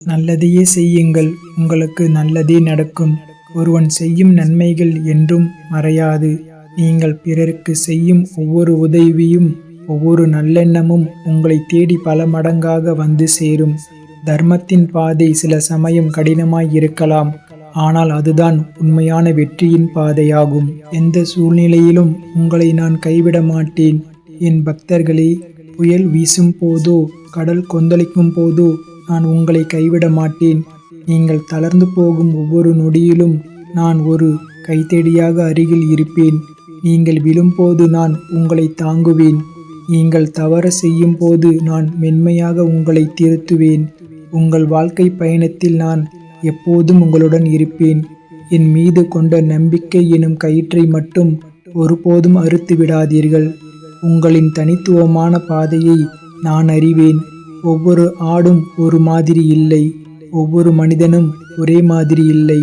நல்லதையே செய்யுங்கள், உங்களுக்கு நல்லதே நடக்கும். ஒருவன் செய்யும் நன்மைகள் என்றும் மறையாது. நீங்கள் பிறருக்கு செய்யும் ஒவ்வொரு உதவியும், ஒவ்வொரு நல்லெண்ணமும் உங்களை தேடி பல மடங்காக வந்து சேரும். தர்மத்தின் பாதை சில சமயம் கடினமாய் இருக்கலாம், ஆனால் அதுதான் உண்மையான வெற்றியின் பாதையாகும். எந்த சூழ்நிலையிலும் உங்களை நான் கைவிட மாட்டேன் என் பக்தர்களே. புயல் வீசும் போதோ, கடல் கொந்தளிக்கும் போதோ நான் உங்களை கைவிட மாட்டேன். நீங்கள் தளர்ந்து போகும் ஒவ்வொரு நொடியிலும் நான் ஒரு கைத்தடியாக அருகில் இருப்பேன். நீங்கள் விழும்போது நான் உங்களை தாங்குவேன். நீங்கள் தவறு செய்யும் போது நான் மென்மையாக உங்களை திருத்துவேன். உங்கள் வாழ்க்கை பயணத்தில் நான் எப்போதும் உங்களுடன் இருப்பேன். என் மீது கொண்ட நம்பிக்கை எனும் கயிற்றை மட்டும் ஒருபோதும் அறுத்து விடாதீர்கள். உங்களின் தனித்துவமான பாதையை நான் அறிவேன். ஒவ்வொரு ஆடும் ஒரு மாதிரி இல்லை, ஒவ்வொரு மனிதனும் ஒரே மாதிரி இல்லை.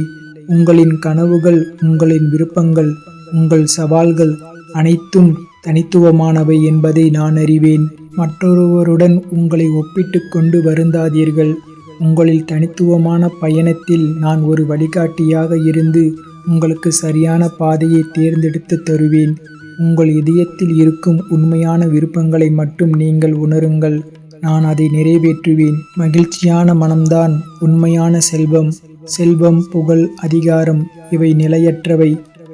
உங்களின் கனவுகள், உங்களின் விருப்பங்கள், உங்கள் சவால்கள் அனைத்தும் தனித்துவமானவை என்பதை நான் அறிவேன். மற்றொருவருடன் உங்களை ஒப்பிட்டு கொண்டு வருந்தாதீர்கள். உங்களில் தனித்துவமான பயணத்தில் நான் ஒரு வழிகாட்டியாக இருந்து உங்களுக்கு சரியான பாதையை தேர்ந்தெடுத்து தருவேன். உங்கள் இதயத்தில் இருக்கும் உண்மையான விருப்பங்களை மட்டும் நீங்கள் உணருங்கள். நான் அதை நிறைவேற்றுவேன். மகிழ்ச்சியான மனம்தான் உண்மையான செல்வம். செல்வம், புகழ், அதிகாரம் இவை நிலையற்றவை.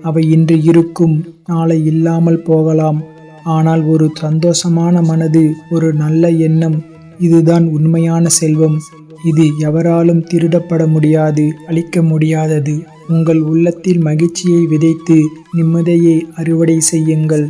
அவை இன்று இருக்கும், நாளை இல்லாமல் போகலாம். ஆனால் ஒரு சந்தோஷமான மனது, ஒரு நல்ல எண்ணம், இதுதான் உண்மையான செல்வம். இது எவராலும் திருடப்பட முடியாது, அழிக்க முடியாதது. உங்கள் உள்ளத்தில் மகிழ்ச்சியை விதைத்து நிம்மதியை அறுவடை செய்யுங்கள்.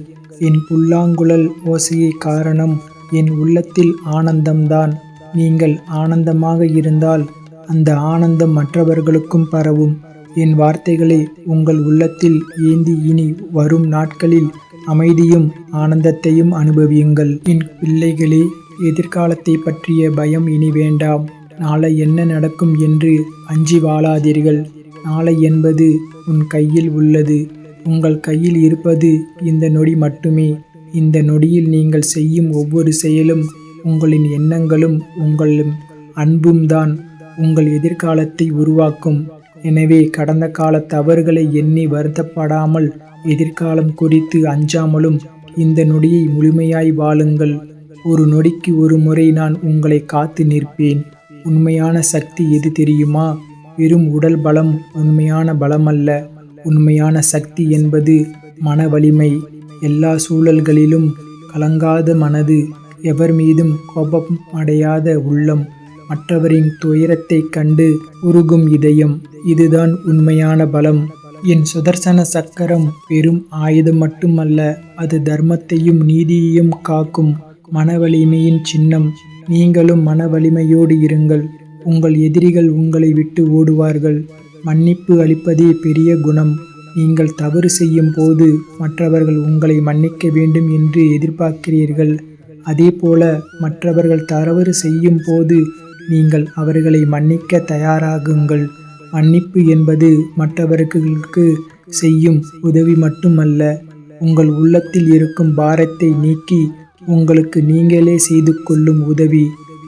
என் புல்லாங்குழல் ஓசையை காரணம் என் உள்ளத்தில் ஆனந்தம்தான். நீங்கள் ஆனந்தமாக இருந்தால் அந்த ஆனந்தம் மற்றவர்களுக்கும் பரவும். என் வார்த்தைகளை உங்கள் உள்ளத்தில் ஏந்தி இனி வரும் நாட்களில் அமைதியும் ஆனந்தத்தையும் அனுபவியுங்கள். என் பிள்ளைகளே, எதிர்காலத்தை பற்றிய பயம் இனி வேண்டாம். நாளை என்ன நடக்கும் என்று அஞ்சி வாழாதீர்கள். நாளை என்பது உன் கையில் உள்ளது. உங்கள் கையில் இருப்பது இந்த நொடி மட்டுமே. இந்த நொடியில் நீங்கள் செய்யும் ஒவ்வொரு செயலும், உங்களின் எண்ணங்களும், உங்களின் அன்பும் தான் உங்கள் எதிர்காலத்தை உருவாக்கும். எனவே கடந்த கால தவறுகளை எண்ணி வருத்தப்படாமல், எதிர்காலம் குறித்து அஞ்சாமலும் இந்த நொடியை முழுமையாய் வாழுங்கள். ஒரு நொடிக்கு ஒரு முறை நான் உங்களை காத்து நிற்பேன். உண்மையான சக்தி எது தெரியுமா? வெறும் உடல் பலம் உண்மையான பலமல்ல. உண்மையான சக்தி என்பது மன வலிமை. எல்லா சூழல்களிலும் கலங்காத மனது, எவர் மீதும் கோபம் அடையாத உள்ளம், மற்றவரின் துயரத்தை கண்டு உருகும் இதயம், இதுதான் உண்மையான பலம். என் சுதர்சன சக்கரம் வெறும் ஆயுதம் மட்டுமல்ல, அது தர்மத்தையும் நீதியையும் காக்கும் மன வலிமையின் சின்னம். நீங்களும் மன வலிமையோடு இருங்கள். உங்கள் எதிரிகள் உங்களை விட்டு ஓடுவார்கள். மன்னிப்பு அளிப்பதே பெரிய குணம். நீங்கள் தவறு செய்யும் போது மற்றவர்கள் உங்களை மன்னிக்க வேண்டும் என்று எதிர்பார்க்கிறீர்கள். அதேபோல மற்றவர்கள் தவறு செய்யும் போது நீங்கள் அவர்களை மன்னிக்க தயாராகுங்கள். மன்னிப்பு என்பது மற்றவர்களுக்கு செய்யும் உதவி மட்டுமல்ல, உங்கள் உள்ளத்தில் இருக்கும் பாரத்தை நீக்கி உங்களுக்கு நீங்களே செய்து கொள்ளும் உதவி.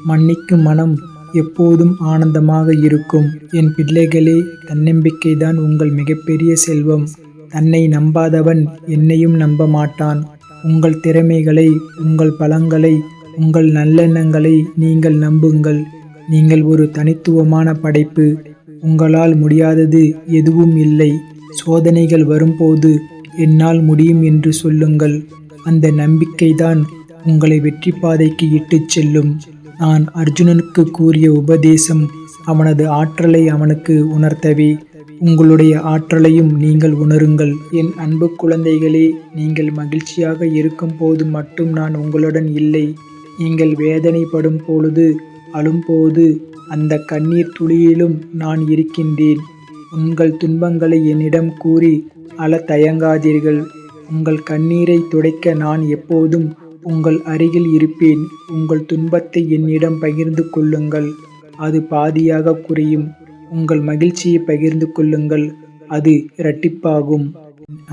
மன்னிக்கும் மனம் எப்போதும் ஆனந்தமாக இருக்கும். என் பிள்ளைகளே, தன்னம்பிக்கைதான் உங்கள் மிகப்பெரிய செல்வம். தன்னை நம்பாதவன் என்னையும் நம்ப மாட்டான். உங்கள் திறமைகளை, உங்கள் பலங்களை, உங்கள் நல்லெண்ணங்களை நீங்கள் நம்புங்கள். நீங்கள் ஒரு தனித்துவமான படைப்பு. உங்களால் முடியாதது எதுவும் இல்லை. சோதனைகள் வரும்போது என்னால் முடியும் என்று சொல்லுங்கள். அந்த நம்பிக்கைதான் உங்களை வெற்றி பாதைக்கு இட்டுச் செல்லும். நான் அர்ஜுனனுக்கு கூறிய உபதேசம் அவனது ஆற்றலை அவனுக்கு உணர்த்தவே. உங்களுடைய ஆற்றலையும் நீங்கள் உணருங்கள். என் அன்பு குழந்தைகளே, நீங்கள் மகிழ்ச்சியாக இருக்கும் போது மட்டும் நான் உங்களுடன் இல்லை. நீங்கள் வேதனைப்படும் பொழுது, அழும்போது, அந்த கண்ணீர் துளியிலும் நான் இருக்கின்றேன். உங்கள் துன்பங்களை என்னிடம் கூறி அழ தயங்காதீர்கள். உங்கள் கண்ணீரை துடைக்க நான் எப்போதும் உங்கள் அருகில் இருப்பேன். உங்கள் துன்பத்தை என்னிடம் பகிர்ந்து கொள்ளுங்கள், அது பாதியாக குறையும். உங்கள் மகிழ்ச்சியை பகிர்ந்து கொள்ளுங்கள், அது இரட்டிப்பாகும்.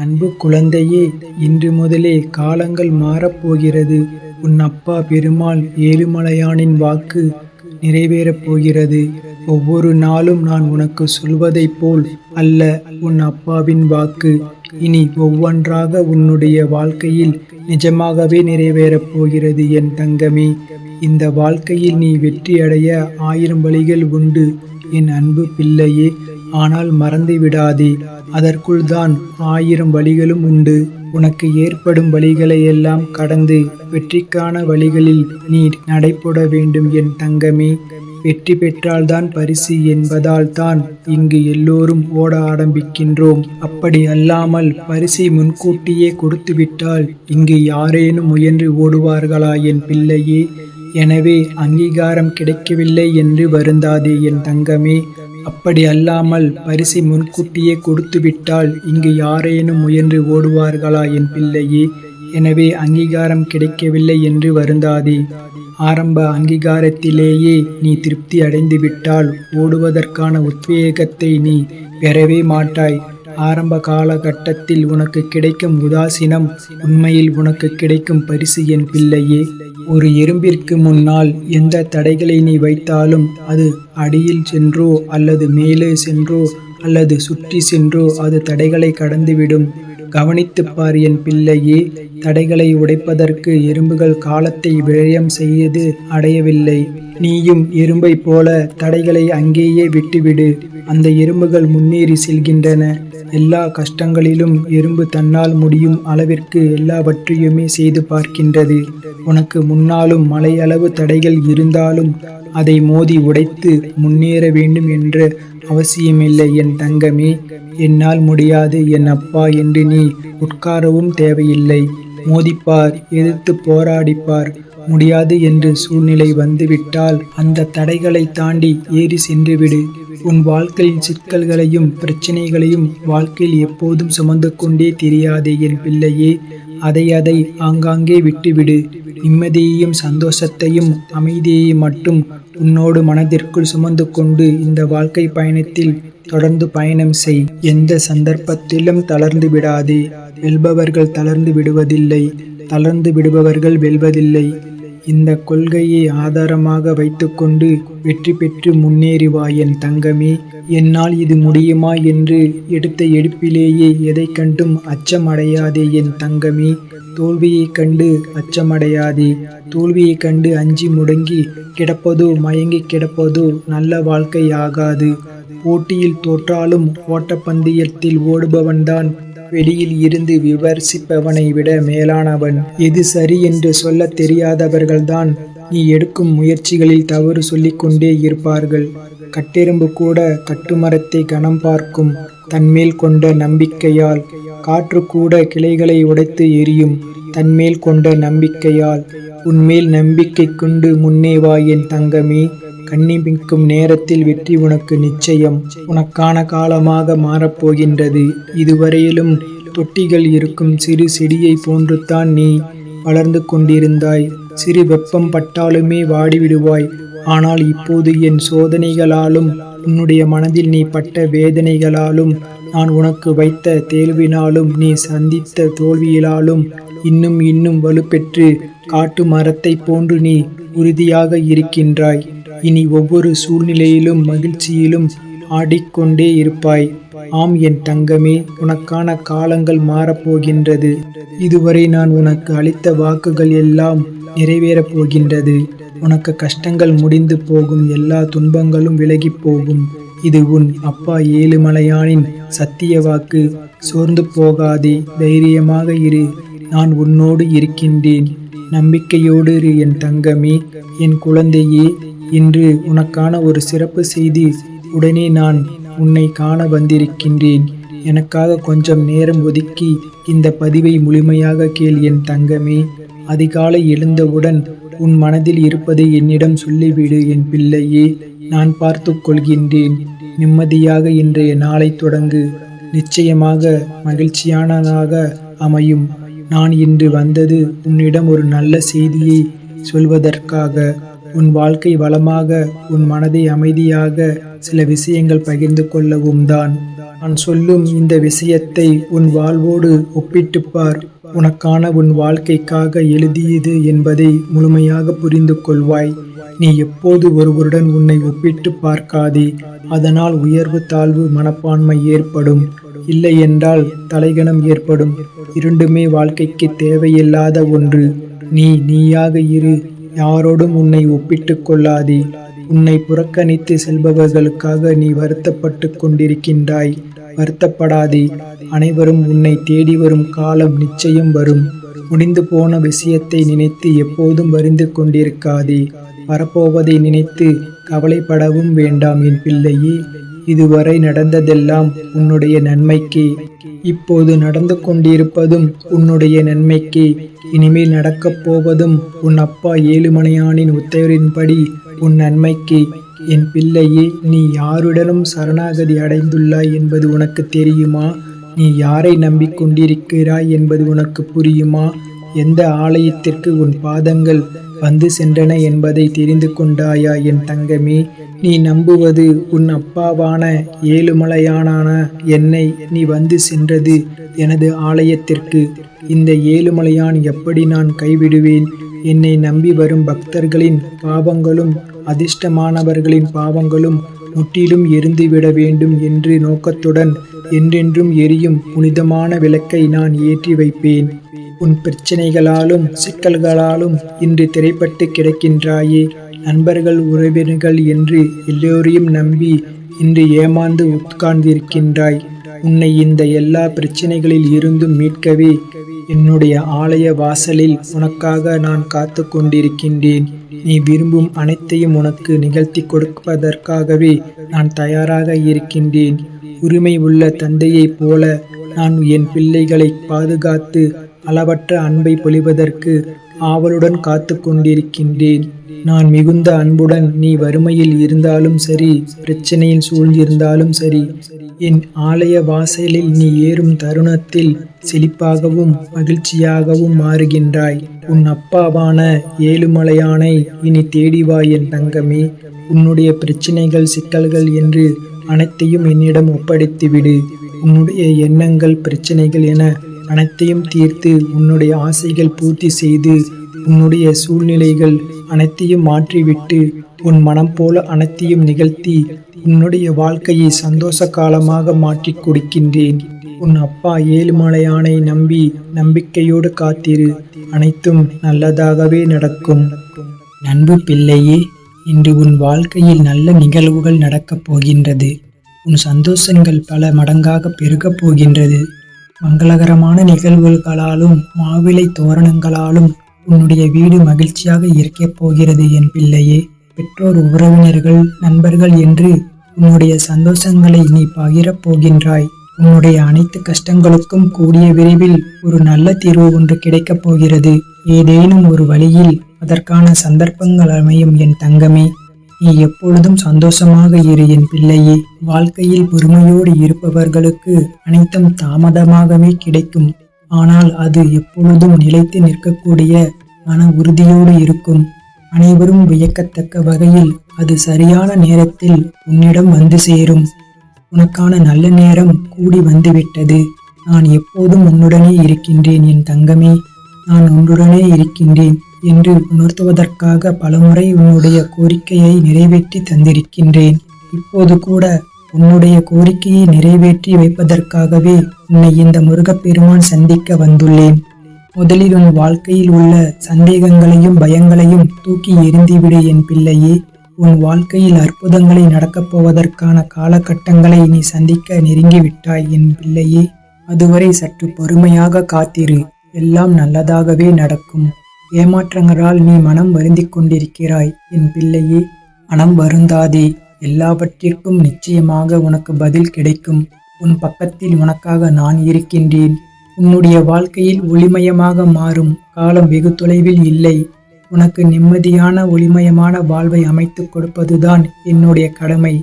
அன்பு குழந்தையே, இன்று முதலே காலங்கள் மாறப்போகிறது. உன் அப்பா பெருமாள் ஏழுமலையானின் வாக்கு நிறைவேறப் போகிறது. ஒவ்வொரு நாளும் நான் உனக்கு சொல்வதைப் போல் அல்ல உன் அப்பாவின் வாக்கு. இனி ஒவ்வொன்றாக உன்னுடைய வாழ்க்கையில் நிஜமாகவே நிறைவேறப் போகிறது என் தங்கமே. இந்த வாழ்க்கையில் நீ வெற்றி அடைய 1000 வழிகள் உண்டு என் அன்பு பிள்ளையே. ஆனால் மறந்து விடாதே, அதற்குள் தான் 1000 வழிகளும் உண்டு. உனக்கு ஏற்படும் வழிகளை எல்லாம் கடந்து வெற்றிக்கான வழிகளில் நீ நடைபோட வேண்டும் என் தங்கமே. வெற்றி பெற்றால்தான் பரிசு என்பதால் தான் இங்கு எல்லோரும் ஓட ஆரம்பிக்கின்றோம். அப்படி அல்லாமல் பரிசை முன்கூட்டியே கொடுத்துவிட்டால் இங்கு யாரேனும் முயன்று ஓடுவார்களா என் பிள்ளையே? எனவே அங்கீகாரம் கிடைக்கவில்லை என்று வருந்தாதே என் தங்கமே. அப்படி அல்லாமல் பரிசை முன்கூட்டியே கொடுத்துவிட்டால் இங்கு யாரேனும் முயன்று ஓடுவார்களா என் பிள்ளையே? எனவே அங்கீகாரம் கிடைக்கவில்லை என்று வருந்தாதே. ஆரம்ப அங்கீகாரத்திலேயே நீ திருப்தி அடைந்து விட்டால் ஓடுவதற்கான உத்வேகத்தை நீ பெறவே மாட்டாய். ஆரம்ப காலகட்டத்தில் உனக்கு கிடைக்கும் உதாசீனம் உண்மையில் உனக்கு கிடைக்கும் பரிசு என் பிள்ளையே. ஒரு எறும்பிற்கு முன்னால் எந்த தடைகளை நீ வைத்தாலும் அது அடியில் சென்றோ அல்லது மேலே சென்றோ அல்லது சுற்றி சென்றோ அது தடைகளை கடந்துவிடும். கவனித்துப்பார் என் பிள்ளையே. தடைகளை உடைப்பதற்கு எறும்புகள் காலத்தை விரயம் செய்து அடையவில்லை. நீயும் எறும்பை போல தடைகளை அங்கேயே விட்டுவிடு. அந்த எறும்புகள் முன்னேறி செல்கின்றன. எல்லா கஷ்டங்களிலும் எறும்பு தன்னால் முடியும் அளவிற்கு எல்லாவற்றையுமே செய்து பார்க்கின்றது. உனக்கு முன்னாலும் மலையளவு தடைகள் இருந்தாலும் அதை மோதி உடைத்து முன்னேற வேண்டும் என்ற அவசியமில்லை என் தங்கமே. என்னால் முடியாது என் அப்பா என்று நீ உட்காரவும் தேவையில்லை. மோதிப்பார், எதிர்த்து போராடிப்பார். முடியாது என்று சூழ்நிலை வந்துவிட்டால் அந்த தடைகளை தாண்டி ஏறி சென்றுவிடு. உன் வாழ்க்கையின் சிக்கல்களையும் பிரச்சனைகளையும் வாழ்க்கையில் எப்போதும் சுமந்து கொண்டே தெரியாதே என் பிள்ளையே. அதை ஆங்காங்கே விட்டுவிடு. நிம்மதியையும் சந்தோஷத்தையும் அமைதியையும் மட்டும் உன்னோடு மனதிற்குள் சுமந்து கொண்டு இந்த வாழ்க்கை பயணத்தில் தொடர்ந்து பயணம் செய். எந்த சந்தர்ப்பத்திலும் தளர்ந்து விடாதே. வெல்பவர்கள் தளர்ந்து விடுவதில்லை, தளர்ந்து விடுபவர்கள் வெல்வதில்லை. இந்த கொள்கையை ஆதாரமாக வைத்துக்கொண்டு வெற்றி பெற்று முன்னேறி வா என் தங்கமே. என்னால் இது முடியுமா என்று எடுத்த எடுப்பிலேயே எதை கண்டும் அச்சமடையாதே என் தங்கமே. தோல்வியை கண்டு அச்சமடையாதே. தோல்வியை கண்டு அஞ்சி முடங்கி கிடப்பதோ மயங்கி கிடப்பதோ நல்ல வாழ்க்கை ஆகாது. போட்டியில் தோற்றாலும் ஓட்டப்பந்தயத்தில் ஓடுபவன்தான் வெளியில் இருந்து விமர்சிப்பவனை விட மேலானவன். எது சரி என்று சொல்ல தெரியாதவர்கள்தான் நீ எடுக்கும் முயற்சிகளில் தவறு சொல்லிக்கொண்டே இருப்பார்கள். கட்டெரும்பு கூட கட்டுமரத்தை கனம் பார்க்கும் தன்மேல் கொண்ட நம்பிக்கையால். காற்று கூட கிளைகளை உடைத்து எரியும் தன்மேல் கொண்ட நம்பிக்கையால். உன்மேல் நம்பிக்கை கொண்டு முன்னே வா என் தங்கமே. கண்ணிமிக்கும் நேரத்தில் வெற்றி உனக்கு நிச்சயம். உனக்கான காலமாக மாறப்போகின்றது. இதுவரையிலும் தொட்டிகள் இருக்கும் சிறு செடியை போன்றுதான் நீ வளர்ந்து கொண்டிருந்தாய். சிறு வெப்பம் பட்டாலுமே வாடிவிடுவாய். ஆனால் இப்போது என் சோதனைகளாலும் உன்னுடைய மனதில் நீ பட்ட வேதனைகளாலும் நான் உனக்கு வைத்த தேர்வினாலும் நீ சந்தித்த தோல்வியிலாலும் இன்னும் வலுப்பெற்று காட்டு மரத்தை போன்று நீ உறுதியாக இருக்கின்றாய். இனி ஒவ்வொரு சூழ்நிலையிலும் மகிழ்ச்சியிலும் ஆடிக்கொண்டே இருப்பாய். ஆம் என் தங்கமே, உனக்கான காலங்கள் மாறப்போகின்றது. இதுவரை நான் உனக்கு அளித்த வாக்குகள் எல்லாம் நிறைவேறப் போகின்றது. உனக்கு கஷ்டங்கள் முடிந்து போகும். எல்லா துன்பங்களும் விலகி போகும். இது உன் அப்பா ஏழுமலையானின் சத்திய வாக்கு. சோர்ந்து போகாதே, தைரியமாக இரு. நான் உன்னோடு இருக்கின்றேன். நம்பிக்கையோடு இரு என் தங்கமே. என் குழந்தையே, இன்று உனக்கான ஒரு சிறப்பு செய்தி. உடனே நான் உன்னை காண வந்திருக்கின்றேன். எனக்காக கொஞ்சம் நேரம் ஒதுக்கி இந்த பதிவை முழுமையாக கேள் என் தங்கமே. அதிகாலை எழுந்தவுடன் உன் மனதில் இருப்பதை என்னிடம் சொல்லிவிடு என் பிள்ளையே. நான் பார்த்து கொள்கின்றேன். நிம்மதியாக இன்றைய நாளை தொடங்கு. நிச்சயமாக மகிழ்ச்சியானதாக அமையும். நான் இன்று வந்தது உன்னிடம் ஒரு நல்ல செய்தியை சொல்வதற்காக. உன் வாழ்க்கை வளமாக, உன் மனதை அமைதியாக சில விஷயங்கள் பகிர்ந்து கொள்ளவும் தான். நான் சொல்லும் இந்த விஷயத்தை உன் வாழ்வோடு ஒப்பிட்டுப்பார். உனக்கான உன் வாழ்க்கைக்காக எழுதியது என்பதை முழுமையாக புரிந்து கொள்வாய். நீ எப்போது ஒருவருடன் உன்னை ஒப்பிட்டு பார்க்காதே. அதனால் உயர்வு தாழ்வு மனப்பான்மை ஏற்படும். இல்லை என்றால் தலைகணம் ஏற்படும். இரண்டுமே வாழ்க்கைக்கு தேவையில்லாத ஒன்று. நீ நீயாக இரு. யாரோடும் உன்னை ஒப்பிட்டு கொள்ளாதே. உன்னை புறக்கணித்து செல்பவர்களுக்காக நீ வருத்தப்பட்டு கொண்டிருக்கின்றாய். வருத்தப்படாதே. அனைவரும் உன்னை தேடி வரும் காலம் நிச்சயம் வரும். முடிந்து போன விஷயத்தை நினைத்து எப்போதும் வருந்து கொண்டிருக்காதே. வரப்போவதை நினைத்து கவலைப்படவும் வேண்டாம் என் பிள்ளையே. இதுவரை நடந்ததெல்லாம் உன்னுடைய நன்மைக்கே. இப்போது நடந்து கொண்டிருப்பதும் உன்னுடைய நன்மைக்கே. இனிமேல் நடக்கப் போவதும் உன் அப்பா ஏழுமலையானின் உத்தரவின்படி உன் நன்மைக்கே. என் பிள்ளையே, நீ யாருடனும் சரணாகதி அடைந்துள்ளாய் என்பது உனக்கு தெரியுமா? நீ யாரை நம்பிக்கொண்டிருக்கிறாய் என்பது உனக்கு புரியுமா? எந்த ஆலயத்திற்கு உன் பாதங்கள் வந்து சென்றன என்பதை தெரிந்து கொண்டாயா என் தங்கமே? நீ நம்புவது உன் அப்பாவான ஏழுமலையானான என்னை. நீ வந்து சென்றது எனது ஆலயத்திற்கு. இந்த ஏழுமலையான் எப்படி நான் கைவிடுவேன்? என்னை நம்பி வரும் பக்தர்களின் பாவங்களும் அதிர்ஷ்டமானவர்களின் பாவங்களும் முற்றிலும் எரிந்துவிட வேண்டும் என்று நோக்கத்துடன் என்றென்றும் எரியும் புனிதமான விளக்கை நான் ஏற்றி வைப்பேன். உன் பிரச்சனைகளாலும் சிக்கல்களாலும் இன்று திரைப்பட்டு கிடக்கின்றாயே. நண்பர்கள் உறவினர்கள் என்று எல்லோரையும் நம்பி இன்று ஏமாந்து உட்கார்ந்திருக்கின்றாய். உன்னை இந்த எல்லா பிரச்சனைகளில் இருந்தும் மீட்கவே என்னுடைய ஆலய வாசலில் உனக்காக நான் காத்து கொண்டிருக்கின்றேன். நீ விரும்பும் அனைத்தையும் உனக்கு நிகழ்த்தி கொடுப்பதற்காகவே நான் தயாராக இருக்கின்றேன். உரிமை உள்ள தந்தையைப் போல நான் என் பிள்ளைகளை பாதுகாத்து அளவற்ற அன்பை பொழிவதற்கு ஆவலுடன் காத்து கொண்டிருக்கின்றேன். நான் மிகுந்த அன்புடன் நீ வறுமையில் இருந்தாலும் சரி, பிரச்சனையில் சூழ்ந்திருந்தாலும் சரி, என் ஆலய வாசலில் நீ ஏறும் தருணத்தில் செழிப்பாகவும் மகிழ்ச்சியாகவும் மாறுகின்றாய். உன் அப்பாவான ஏழுமலையானை இனி தேடிவா என் தங்கமே. உன்னுடைய பிரச்சனைகள் சிக்கல்கள் என்று அனைத்தையும் என்னிடம் ஒப்படைத்துவிடு. உன்னுடைய எண்ணங்கள் பிரச்சனைகள் என அனைத்தையும் தீர்த்து உன்னுடைய ஆசைகள் பூர்த்தி செய்து உன்னுடைய சூழ்நிலைகள் அனைத்தையும் மாற்றிவிட்டு உன் மனம் போல அனைத்தையும் நிகழ்த்தி உன்னுடைய வாழ்க்கையை சந்தோஷ காலமாக மாற்றிக் கொடுக்கின்றேன். உன் அப்பா ஏழுமலையானை நம்பி நம்பிக்கையோடு காத்திரு. அனைத்தும் நல்லதாகவே நடக்கும். நண்பு பிள்ளையே, இன்று உன் வாழ்க்கையில் நல்ல நிகழ்வுகள் நடக்கப் போகின்றது. உன் சந்தோஷங்கள் பல மடங்காக பெருகப் போகின்றது. மங்களகரமான நிகழ்வுகளாலும் மாவிலை தோரணங்களாலும் உன்னுடைய வீடு மகிழ்ச்சியாக இருக்கப் போகிறது என் பிள்ளையே. பெற்றோர் உறவினர்கள் நண்பர்கள் என்று உன்னுடைய சந்தோஷங்களை நீ பகிரப் போகின்றாய். உன்னுடைய அனைத்து கஷ்டங்களுக்கும் கூடிய விரைவில் ஒரு நல்ல தீர்வு ஒன்று கிடைக்கப் போகிறது. ஏதேனும் ஒரு வழியில் அதற்கான சந்தர்ப்பங்கள் அமையும் என் தங்கமே. நீ எப்பொழுதும் சந்தோஷமாக இரு என் பிள்ளையே. வாழ்க்கையில் பொறுமையோடு இருப்பவர்களுக்கு அனைத்தும் தாமதமாகவே கிடைக்கும். ஆனால் அது எப்பொழுதும் நிலைத்து நிற்கக்கூடிய மன உறுதியோடு இருக்கும். அனைவரும் வியக்கத்தக்க வகையில் அது சரியான நேரத்தில் உன்னிடம் வந்து சேரும். உனக்கான நல்ல நேரம் கூடி வந்துவிட்டது. நான் எப்போதும் உன்னுடனே இருக்கின்றேன் என் தங்கமே. நான் உன்னுடனே இருக்கின்றேன் என்று உணர்த்துவதற்காக பலமுறை உன்னுடைய கோரிக்கையை நிறைவேற்றி தந்திருக்கின்றேன். இப்போது கூட உன்னுடைய கோரிக்கையை நிறைவேற்றி வைப்பதற்காகவே உன்னை இந்த முருகப்பெருமான் சந்திக்க வந்துள்ளேன். முதலில் உன் வாழ்க்கையில் உள்ள சந்தேகங்களையும் பயங்களையும் தூக்கி எறிந்துவிடு என் பிள்ளையே. உன் வாழ்க்கையில் அற்புதங்களை நடக்கப் போவதற்கான காலகட்டங்களை நீ சந்திக்க நெருங்கிவிட்டாய் என் பிள்ளையே. அதுவரை சற்று பொறுமையாக காத்திரு. எல்லாம் நல்லதாகவே நடக்கும். ஏமாற்றங்களால் நீ மனம் வருந்திக் கொண்டிருக்கிறாய் என் பிள்ளையே. மனம் வருந்தாதே. எல்லாவற்றிற்கும் நிச்சயமாக உனக்கு பதில் கிடைக்கும். உன் பக்கத்தில் உனக்காக நான் இருக்கின்றேன். உன்னுடைய வாழ்க்கையில் ஒளிமயமாக மாறும் காலம் வெகு தொலைவில் இல்லை. உனக்கு நிம்மதியான ஒளிமயமான வாழ்வை அமைத்துக் கொடுப்பதுதான் என்னுடைய கடமை.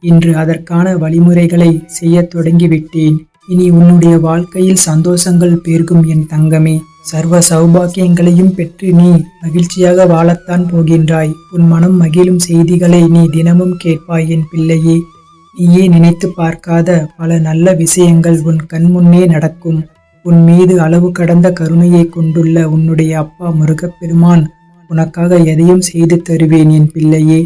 இன்று அதற்கான வழிமுறைகளை செய்ய தொடங்கிவிட்டேன். இனி உன்னுடைய வாழ்க்கையில் சந்தோஷங்கள் பெருகும் என் தங்கமே. சர்வ சௌபாக்கியங்களையும் பெற்று நீ மகிழ்ச்சியாக வாழத்தான் போகின்றாய். உன் மனம் மகிழும் செய்திகளை நீ தினமும் கேட்பாய் என் பிள்ளையே. நீயே நினைத்து பார்க்காத பல நல்ல விஷயங்கள் உன் கண்முன்னே நடக்கும். உன் மீது அளவு கடந்த கருணையை கொண்டுள்ள உன்னுடைய அப்பா முருகப்பெருமான் உனக்காக எதையும் செய்து தருவேன் என் பிள்ளையே.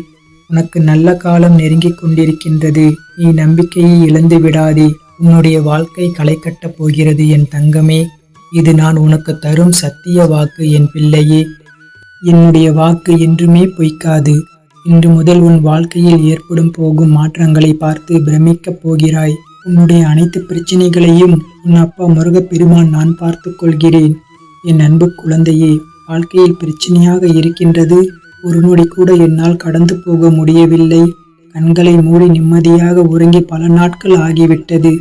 உனக்கு நல்ல காலம் நெருங்கிக் கொண்டிருக்கின்றது. நீ நம்பிக்கையை இழந்து விடாதே. உன்னுடைய வாழ்க்கை களை கட்டப் போகிறது என் தங்கமே. இது நான் உனக்கு தரும் சத்திய வாக்கு என் பிள்ளையே. என்னுடைய வாக்கு என்றுமே பொய்க்காது. இன்று முதல் உன் வாழ்க்கையில் ஏற்படும் போகும் மாற்றங்களை பார்த்து பிரமிக்கப் போகிறாய். உன்னுடைய அனைத்து பிரச்சனைகளையும் உன் அப்பா முருகப்பெருமான் நான் பார்த்து கொள்கிறேன். என் அன்பு குழந்தையே, வாழ்க்கையில் பிரச்சனையாக இருக்கின்றது. ஒரு நொடி கூட என்னால் கடந்து போக முடியவில்லை. கண்களை மூடி நிம்மதியாக உறங்கி பல நாட்கள் ஆகிவிட்டது.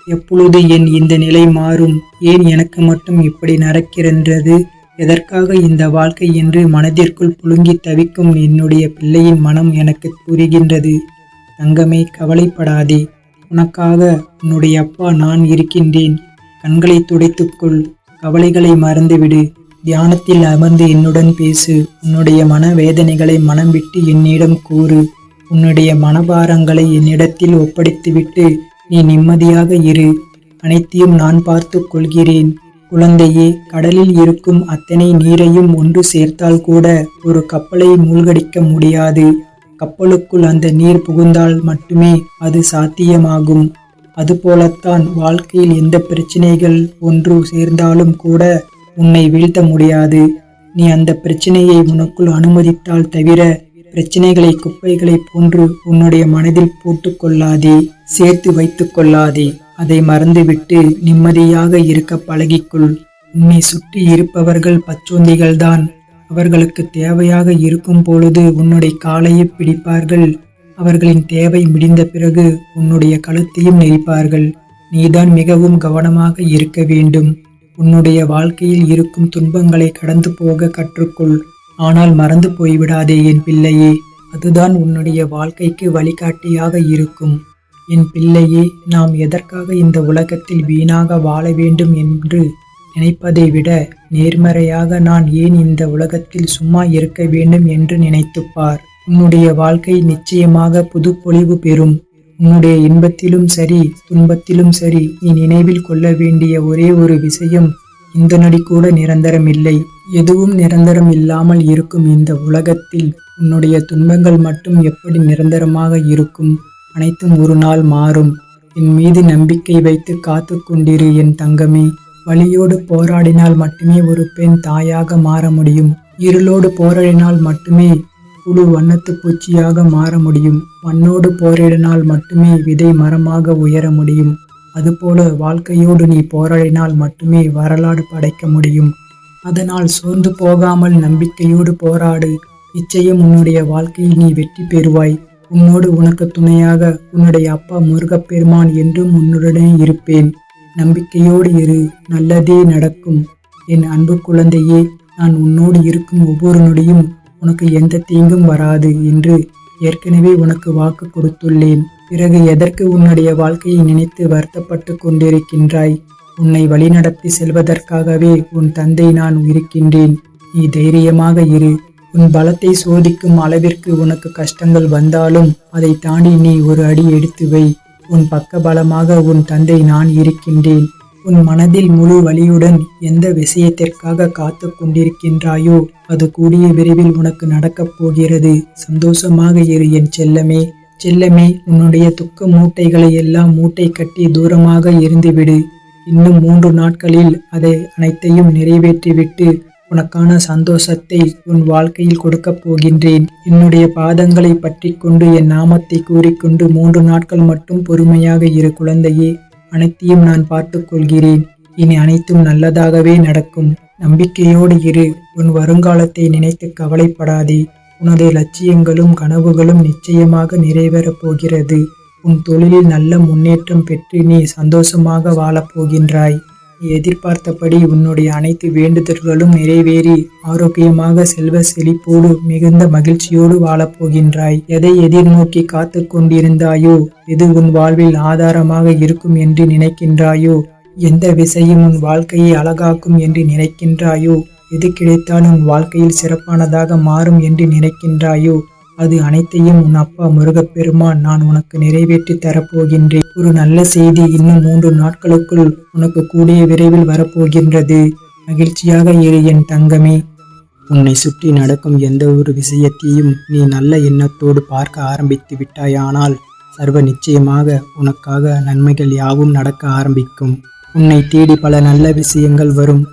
எப்பொழுது என் இந்த நிலை மாறும்? ஏன் எனக்கு மட்டும் இப்படி நடக்கின்றது? எதற்காக இந்த வாழ்க்கை என்று மனதிற்குள் புழுங்கி தவிக்கும் என்னுடைய பிள்ளையின் மனம் எனக்கு புரிகின்றது. தங்கமே, கவலைப்படாதே. உனக்காக உன்னுடைய அப்பா நான் இருக்கின்றேன். கண்களை துடைத்துக்கொள். கவலைகளை மறந்துவிடு. தியானத்தில் அமர்ந்து என்னுடன் பேசு. உன்னுடைய மனவேதனைகளை மனம் விட்டு என்னிடம் கூறு. உன்னுடைய மனபாரங்களை என்னிடத்தில் ஒப்படைத்துவிட்டு நீ நிம்மதியாக இரு. அனைத்தையும் நான் பார்த்து கொள்கிறேன். குழந்தையே, கடலில் இருக்கும் அத்தனை நீரையும் ஒன்று சேர்த்தால் கூட ஒரு கப்பலை மூழ்கடிக்க முடியாது. கப்பலுக்குள் அந்த நீர் புகுந்தால் மட்டுமே அது சாத்தியமாகும். அதுபோலத்தான் வாழ்க்கையில் எந்த பிரச்சனைகள் ஒன்று சேர்ந்தாலும் கூட உன்னை வீழ்த்த முடியாது. நீ அந்த பிரச்சனையை உனக்குள் அனுமதித்தால் தவிர பிரச்சனைகளை குப்பைகளை போன்று உன்னுடைய மனதில் போட்டு கொள்ளாதே, சேர்த்து வைத்து கொள்ளாதே. அதை மறந்துவிட்டு நிம்மதியாக இருக்க பழகிக்கொள். உன்னை சுற்றி இருப்பவர்கள் பச்சோந்திகள்தான். அவர்களுக்கு தேவையாக இருக்கும் பொழுது உன்னுடைய காலையை பிடிப்பார்கள். அவர்களின் தேவை முடிந்த பிறகு உன்னுடைய கழுத்தையும் நெரிப்பார்கள். நீதான் மிகவும் கவனமாக இருக்க வேண்டும். உன்னுடைய வாழ்க்கையில் இருக்கும் துன்பங்களை கடந்து போக கற்றுக்கொள். ஆனால் மறந்து போய்விடாதே என் பிள்ளையே. அதுதான் உன்னுடைய வாழ்க்கைக்கு வழிகாட்டியாக இருக்கும். என் பிள்ளையே, நாம் எதற்காக இந்த உலகத்தில் வீணாக வாழ வேண்டும் என்று நினைப்பதை விட நேர்மறையாக நான் ஏன் இந்த உலகத்தில் சும்மா இருக்க வேண்டும் என்று நினைத்துப்பார். உன்னுடைய வாழ்க்கை நிச்சயமாக புதுப்பொலிவு பெறும். உன்னுடைய இன்பத்திலும் சரி துன்பத்திலும் சரி நீ நினைவில் கொள்ள வேண்டிய ஒரே ஒரு விஷயம், இந்த நொடி கூட நிரந்தரம் இல்லை. எதுவும் நிரந்தரம் இல்லாமல் இருக்கும் இந்த உலகத்தில் உன்னுடைய துன்பங்கள் மட்டும் எப்படி நிரந்தரமாக இருக்கும்? அனைத்தும் ஒரு நாள் மாறும். என் மீது நம்பிக்கை வைத்து காத்து கொண்டிரு என் தங்கமே. வலியோடு போராடினால் மட்டுமே ஒரு பெண் தாயாக மாற முடியும். இருளோடு போராடினால் மட்டுமே புழு வண்ணத்து பூச்சியாக மாற முடியும். மண்ணோடு போராடினால் மட்டுமே விதை மரமாக உயர முடியும். அதுபோல வாழ்க்கையோடு நீ போராடினால் மட்டுமே வரலாறு படைக்க முடியும். அதனால் சோர்ந்து போகாமல் நம்பிக்கையோடு போராடு. நிச்சயம் உன்னுடைய வாழ்க்கையில் நீ வெற்றி பெறுவாய். உன்னோடு உனக்கு துணையாக உன்னுடைய அப்பா முருகப்பெருமான் என்றும் உன்னுடனே இருப்பேன். நம்பிக்கையோடு இரு, நல்லதே நடக்கும். என் அன்பு குழந்தையே, நான் உன்னோடு இருக்கும் ஒவ்வொரு நொடியும் உனக்கு எந்த தீங்கும் வராது என்று ஏற்கனவே உனக்கு வாக்கு கொடுத்துள்ளேன். பிறகு எதற்கு உன்னுடைய வாழ்க்கையை நினைத்து வருத்தப்பட்டு கொண்டிருக்கின்றாய்? உன்னை வழிநடத்தி செல்வதற்காகவே உன் தந்தை நான் இருக்கின்றேன். நீ தைரியமாக இரு. உன் பலத்தை சோதிக்கும் அளவிற்கு உனக்கு கஷ்டங்கள் வந்தாலும் அதை தாண்டி நீ ஒரு அடி எடுத்து வை. உன் பக்க பலமாக உன் தந்தை நான் இருக்கின்றேன். உன் மனதில் முழு வலியுடன் எந்த விஷயத்திற்காக காத்து கொண்டிருக்கின்றாயோ அது கூடிய விரைவில் உனக்கு நடக்கப் போகிறது. சந்தோஷமாக இரு என் செல்லமே. செல்லமே, உன்னுடைய துக்க மூட்டைகளை எல்லாம் மூட்டை கட்டி தூரமாக இருந்துவிடு. இன்னும் 3 நாட்களில் அதை அனைத்தையும் நிறைவேற்றிவிட்டு உனக்கான சந்தோஷத்தை உன் வாழ்க்கையில் கொடுக்கப் போகின்றேன். என்னுடைய பாதங்களை பற்றி கொண்டு என் நாமத்தை கூறிக்கொண்டு 3 நாட்கள் மட்டும் பொறுமையாக இரு குழந்தையே. அனைத்தையும் நான் பார்த்து கொள்கிறேன். இனி அனைத்தும் நல்லதாகவே நடக்கும். நம்பிக்கையோடு இரு. உன் வருங்காலத்தை நினைத்து கவலைப்படாதே. உனது லட்சியங்களும் கனவுகளும் நிச்சயமாக நிறைவேறப் போகிறது. உன் தொழிலில் நல்ல முன்னேற்றம் பெற்று நீ சந்தோஷமாக வாழப்போகின்றாய். நீ எதிர்பார்த்தபடி உன்னுடைய அனைத்து வேண்டுதல்களும் நிறைவேறி ஆரோக்கியமாக செல்வ செழிப்போடு மிகுந்த மகிழ்ச்சியோடு வாழப்போகின்றாய். எதை எதிர்நோக்கி காத்து கொண்டிருந்தாயோ, எது உன் வாழ்வில் ஆதாரமாக இருக்கும் என்று நினைக்கின்றாயோ, எந்த விஷயம் உன் வாழ்க்கையை அழகாக்கும் என்று நினைக்கின்றாயோ, எது கிடைத்தாலும் உன் வாழ்க்கையில் சிறப்பானதாக மாறும் என்று நினைக்கின்றாயோ, அது அனைத்தையும் உன் அப்பா முருகப்பெருமான் நான் உனக்கு நிறைவேற்றி தரப்போகின்றேன். ஒரு நல்ல செய்தி இன்னும் 3 நாட்களுக்குள் உனக்கு கூடிய விரைவில் வரப்போகின்றது. மகிழ்ச்சியாக இரு என் தங்கமே. உன்னை சுற்றி நடக்கும் எந்த ஒரு விஷயத்தையும் நீ நல்ல எண்ணத்தோடு பார்க்க ஆரம்பித்து விட்டாயானால் சர்வ நிச்சயமாக உனக்காக நன்மைகள் யாவும் நடக்க ஆரம்பிக்கும். உன்னை தேடி பல நல்ல விஷயங்கள் வரும்.